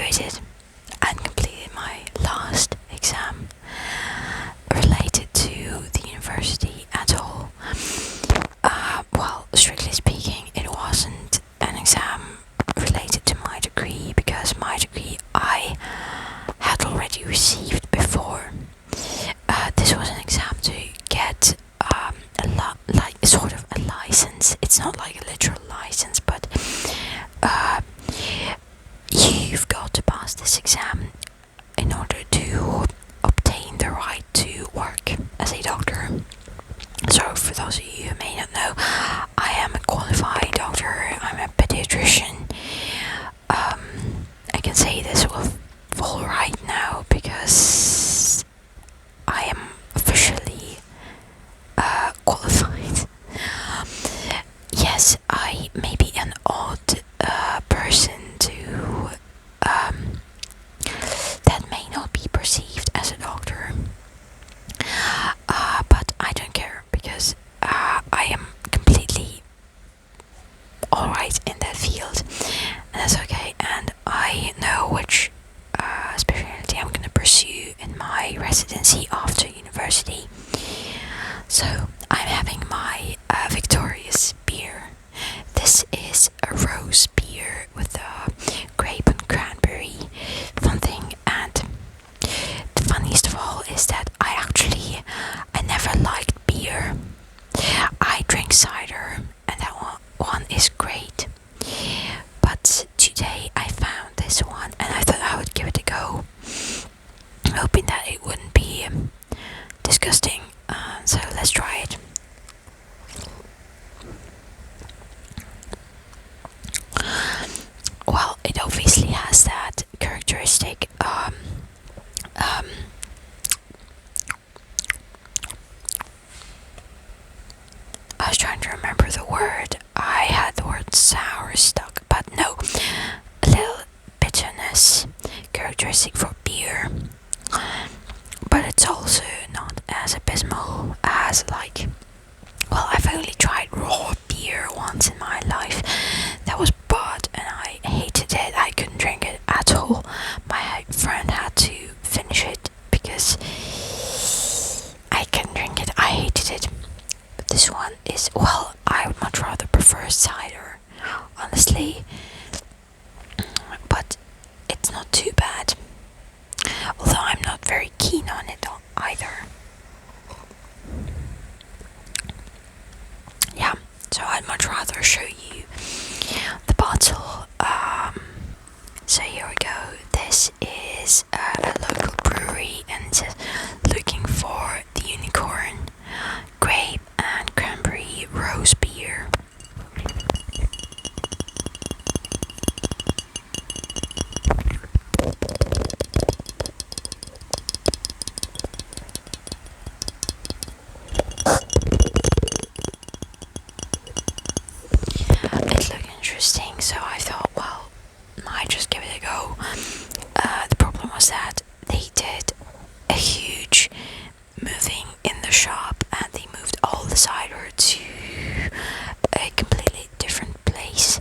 graduated and completed my last exam related to the university at all. Well, strictly speaking, it wasn't an exam related to my degree, because my degree I had already received before. This was an exam to get like sort of a license. It's not like a literal license, but you've got to pass this exam in order to obtain the right to work as a doctor. So for those of you who may not know, I am a qualified doctor. I'm a pediatrician. I can say this with full right now because I am officially qualified. Yes, I may be an odd person to that may not be perceived as a doctor, but I don't care, because I am completely alright in that field, and that's okay. And I know which specialty I'm gonna pursue in my residency after university. So I'm having my Victorious beer. This is a rose beer with a grape and cranberry fun thing, and the funniest of all is that I never liked beer. I drink cider, and that one is great. But today I found this one, and I thought I would give it a go, hoping that it wouldn't be disgusting. So let's try it. Well, it obviously has that characteristic I was trying to remember the word. I had the word sour stuck, but no, a little bitterness characteristic for beer. But it's also not as abysmal as well, I've only tried raw beer once in my life. That was bad and I hated it. I couldn't drink it at all. My friend had to finish it because I couldn't drink it. I hated it. But this one is, well, I would much rather prefer cider, honestly. But it's not too bad. Although I'm not very keen on it either. Yeah, so I'd much rather show you the bottle. So here we go. This is a local brewery, and it says looking for the unicorn grape and cranberry rose beer. It looked interesting, so I thought, well, might just give it a go. The problem was that they did a huge moving in the shop, and they moved all the cider to a completely different place,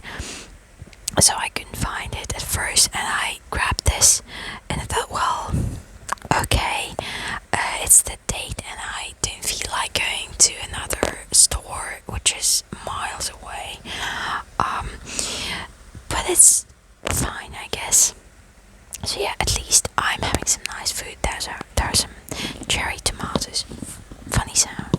so I couldn't find it at first, and I grabbed this and I thought, well, okay, it's the date and I don't feel like going to another store which is miles away, but it's fine, I guess. So yeah, at least I'm having some nice food. There are some cherry tomatoes. Funny sound.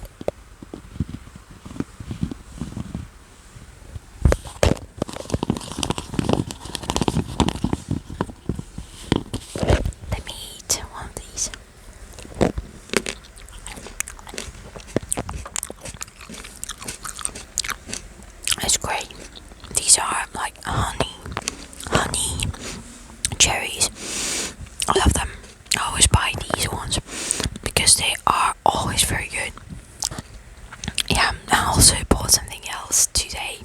Let me eat one of these. It's great. These are like honey cherries. I love them. I always buy these ones because they are always very good. Yeah, I also bought something else today.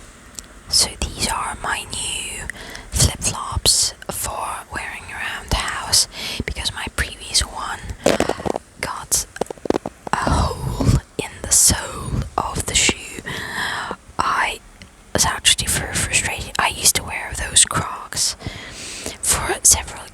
So these are my new flip-flops for wearing around the house, because my previous one got a hole in the sole of the shoe. I was actually very frustrated. I used to wear those Crocs for several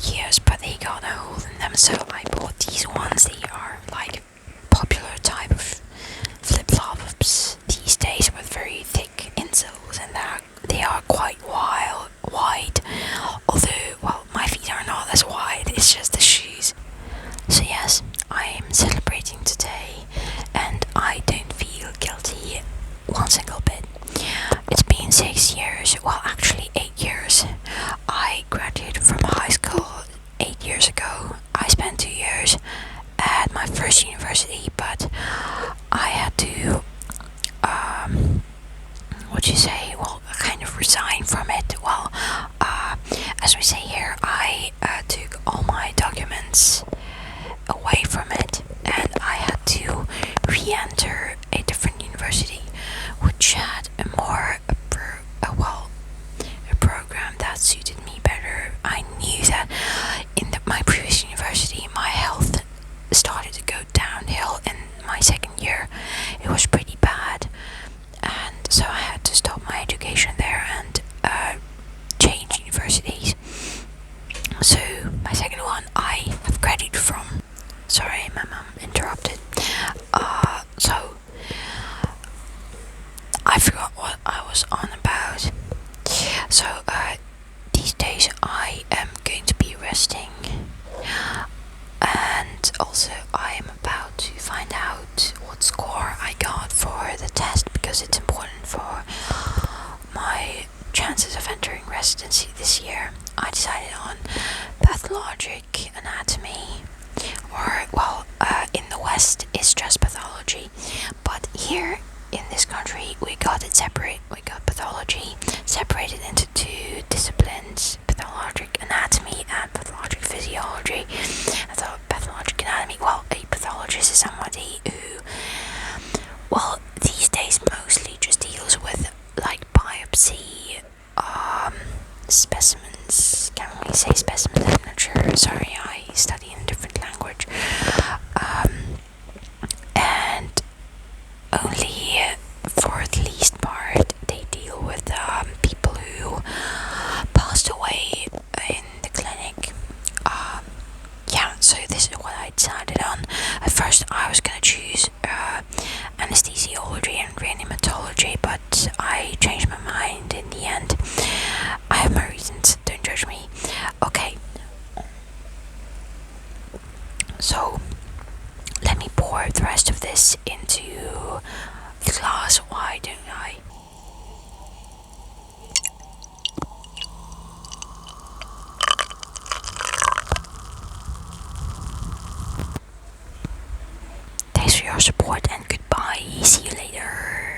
years ago. I spent 2 years at my first university, but I had to, what do you say? Well, kind of resign from it. Well, as we say here, I took all my documents away from it, and I had to re-enter a different university, which had a more a program that suited me better. I knew that in my previous university, my health started to go downhill in my second year. It was pretty bad, and so I had to stop my education there and change universities. So my second one I have graduated from. Sorry, my mum interrupted. So I forgot what I was on about. So these days I am going to be resting, and also I am about to find out what score I got for the test, because it's important for my chances of entering residency this year. I decided on pathologic anatomy, or well, in the West it's just pathology, but here in this country we got it separate. We got pathology separated into two disciplines: pathologic anatomy and pathologic physiology. I thought pathologic anatomy, well, a pathologist is somebody who, well, these days mostly just deals with like biopsy, specimens. Can't really say specimens, I'm not sure. Sorry, I study in a different language. And only for the least part they deal with people who passed away in the clinic. Yeah, so this is what I decided on. At first I was gonna choose anesthesiology and reanimatology, but I changed my mind in the end. I have my reasons, don't judge me. Okay, so let me pour the rest of this into the glass. Why don't I? Thanks for your support and goodbye. See you later.